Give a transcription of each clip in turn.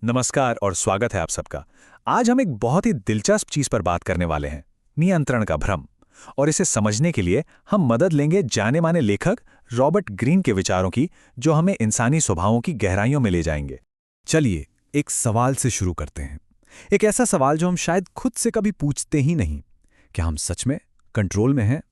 नमस्कार और स्वागत है आप सबका। आज हम एक बहुत ही दिलचस्प चीज पर बात करने वाले हैं, नियंत्रण का भ्रम। और इसे समझने के लिए हम मदद लेंगे जाने माने लेखक रॉबर्ट ग्रीन के विचारों की, जो हमें इंसानी स्वभावों की गहराइयों में ले जाएंगे। चलिए एक सवाल से शुरू करते हैं। एक ऐसा सवाल जो हम शायद खुद से कभी पूछते ही नहीं। क्या हम सच में कंट्रोल में हैं?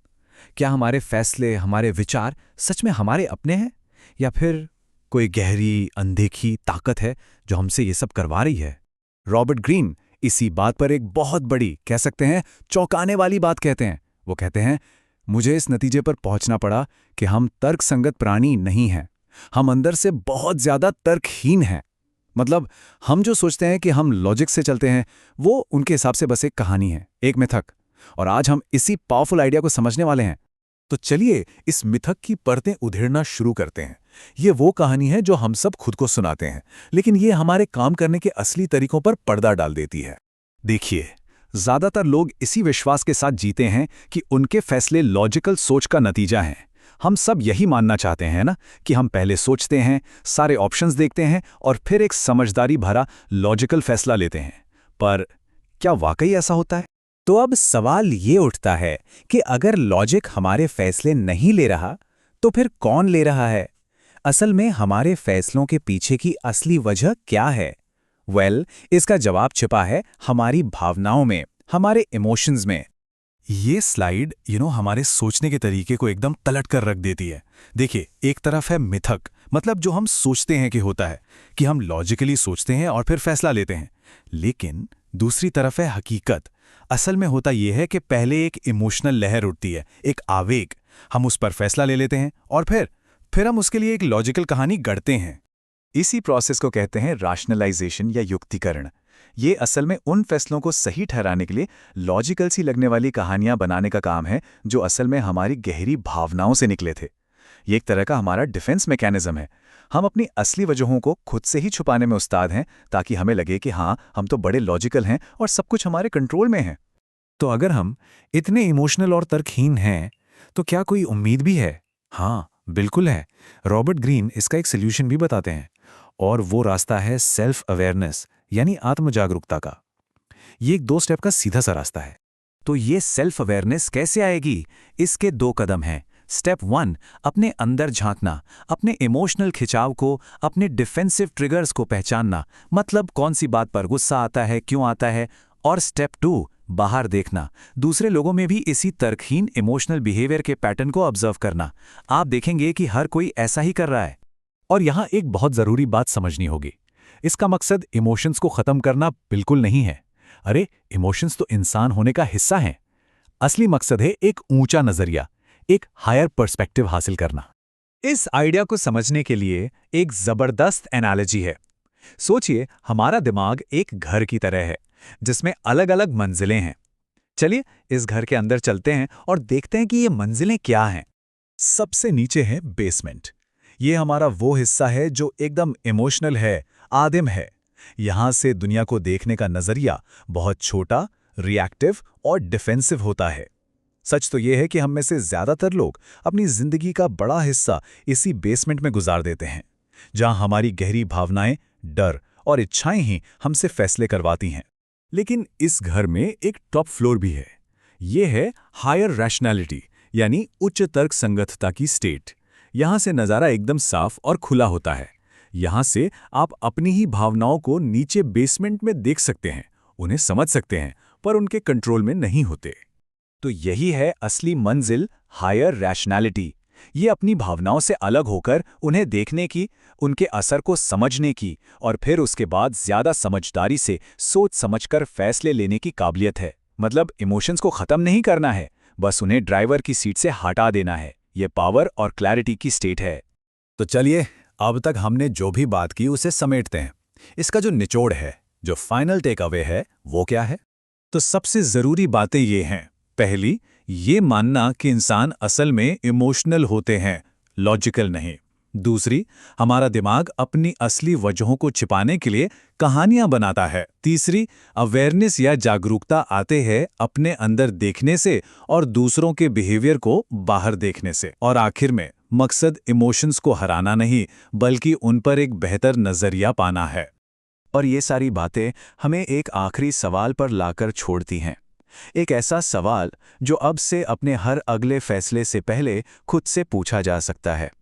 क्या हमारे फैसले, हमारे विचार सच में हमारे अपने हैं, या फिर कोई गहरी अनदेखी ताकत है जो हमसे ये सब करवा रही है? रॉबर्ट ग्रीन इसी बात पर एक बहुत बड़ी, कह सकते हैं चौंकाने वाली बात कहते हैं। वो कहते हैं, मुझे इस नतीजे पर पहुंचना पड़ा कि हम तर्कसंगत प्राणी नहीं हैं। हम अंदर से बहुत ज्यादा तर्कहीन हैं। मतलब हम जो सोचते हैं कि हम लॉजिक से चलते हैं, वो उनके हिसाब से बस एक कहानी है, एक मिथक। और आज हम इसी पावरफुल आइडिया को समझने वाले हैं। तो चलिए इस मिथक की परतें उधेड़ना शुरू करते हैं। ये वो कहानी है जो हम सब खुद को सुनाते हैं, लेकिन ये हमारे काम करने के असली तरीकों पर पर्दा डाल देती है। देखिए, ज्यादातर लोग इसी विश्वास के साथ जीते हैं कि उनके फैसले लॉजिकल सोच का नतीजा हैं। हम सब यही मानना चाहते हैं ना, कि हम पहले सोचते हैं, सारे ऑप्शंस देखते हैं और फिर एक समझदारी भरा लॉजिकल फैसला लेते हैं। पर क्या वाकई ऐसा होता है? तो अब सवाल ये उठता है कि अगर लॉजिक हमारे फैसले नहीं ले रहा, तो फिर कौन ले रहा है? असल में हमारे फैसलों के पीछे की असली वजह क्या है? इसका जवाब छिपा है हमारी भावनाओं में, हमारे इमोशंस में। ये स्लाइड हमारे सोचने के तरीके को एकदम पलट कर रख देती है। देखिए, एक तरफ है मिथक, मतलब जो हम सोचते हैं कि होता है, कि हम लॉजिकली सोचते हैं और फिर फैसला लेते हैं। लेकिन दूसरी तरफ है हकीकत। असल में होता यह है कि पहले एक इमोशनल लहर उठती है, एक आवेग। हम उस पर फैसला ले लेते हैं और फिर हम उसके लिए एक लॉजिकल कहानी गढ़ते हैं। इसी प्रोसेस को कहते हैं रैशनलाइजेशन या युक्तिकरण। ये असल में उन फैसलों को सही ठहराने के लिए लॉजिकल सी लगने वाली कहानियां बनाने का काम है, जो असल में हमारी गहरी भावनाओं से निकले थे। ये एक तरह का हमारा डिफेंस मैकेनिज्म है। हम अपनी असली वजहों को खुद से ही छुपाने में उस्ताद हैं, ताकि हमें लगे कि हाँ, हम तो बड़े लॉजिकल हैं और सब कुछ हमारे कंट्रोल में है। तो अगर हम इतने इमोशनल और तर्कहीन हैं, तो क्या कोई उम्मीद भी है? हाँ, बिल्कुल है। रॉबर्ट ग्रीन इसका एक सोल्यूशन भी बताते हैं, और वो रास्ता है सेल्फ अवेयरनेस, यानी आत्मजागरूकता का। ये एक 2 स्टेप का सीधा सा रास्ता है। तो ये सेल्फ अवेयरनेस कैसे आएगी? इसके 2 कदम हैं। स्टेप 1, अपने अंदर झांकना, अपने इमोशनल खिंचाव को, अपने डिफेंसिव ट्रिगर्स को पहचानना, मतलब कौन सी बात पर गुस्सा आता है, क्यों आता है। और स्टेप 2, बाहर देखना, दूसरे लोगों में भी इसी तर्कहीन इमोशनल बिहेवियर के पैटर्न को ऑब्जर्व करना। आप देखेंगे कि हर कोई ऐसा ही कर रहा है। और यहाँ एक बहुत जरूरी बात समझनी होगी। इसका मकसद इमोशंस को खत्म करना बिल्कुल नहीं है। अरे, इमोशंस तो इंसान होने का हिस्सा हैं। असली मकसद है एक ऊंचा नजरिया, एक हायर पर्सपेक्टिव हासिल करना। इस आइडिया को समझने के लिए एक जबरदस्त एनालॉजी है। सोचिए, हमारा दिमाग एक घर की तरह है, जिसमें अलग अलग मंजिलें हैं। चलिए इस घर के अंदर चलते हैं और देखते हैं कि ये मंजिलें क्या हैं। सबसे नीचे है बेसमेंट। ये हमारा वो हिस्सा है जो एकदम इमोशनल है, आदिम है। यहां से दुनिया को देखने का नजरिया बहुत छोटा, रिएक्टिव और डिफेंसिव होता है। सच तो यह है कि हम में से ज्यादातर लोग अपनी जिंदगी का बड़ा हिस्सा इसी बेसमेंट में गुजार देते हैं, जहां हमारी गहरी भावनाएं, डर और इच्छाएं ही हमसे फैसले करवाती हैं। लेकिन इस घर में एक टॉप फ्लोर भी है। यह है हायर रैशनैलिटी, यानी उच्च तर्क संगतता की स्टेट। यहां से नजारा एकदम साफ और खुला होता है। यहां से आप अपनी ही भावनाओं को नीचे बेसमेंट में देख सकते हैं, उन्हें समझ सकते हैं, पर उनके कंट्रोल में नहीं होते। तो यही है असली मंजिल, हायर रैशनैलिटी। ये अपनी भावनाओं से अलग होकर उन्हें देखने की, उनके असर को समझने की और फिर उसके बाद ज्यादा समझदारी से सोच समझकर फैसले लेने की काबिलियत है। मतलब इमोशंस को खत्म नहीं करना है, बस उन्हें ड्राइवर की सीट से हटा देना है। ये पावर और क्लैरिटी की स्टेट है। तो चलिए, अब तक हमने जो भी बात की उसे समेटते हैं। इसका जो निचोड़ है, जो फाइनल टेक अवे है, वो क्या है? तो सबसे जरूरी बातें ये हैं। पहली, ये मानना कि इंसान असल में इमोशनल होते हैं, लॉजिकल नहीं। दूसरी, हमारा दिमाग अपनी असली वजहों को छिपाने के लिए कहानियां बनाता है। तीसरी, अवेयरनेस या जागरूकता आते हैं अपने अंदर देखने से और दूसरों के बिहेवियर को बाहर देखने से। और आखिर में, मकसद इमोशंस को हराना नहीं, बल्कि उन पर एक बेहतर नजरिया पाना है। और ये सारी बातें हमें एक आखिरी सवाल पर लाकर छोड़ती हैं। एक ऐसा सवाल जो अब से अपने हर अगले फैसले से पहले खुद से पूछा जा सकता है।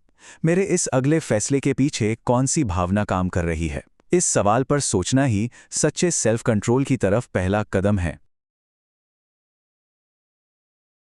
मेरे इस अगले फैसले के पीछे कौन सी भावना काम कर रही है? इस सवाल पर सोचना ही सच्चे सेल्फ कंट्रोल की तरफ पहला कदम है।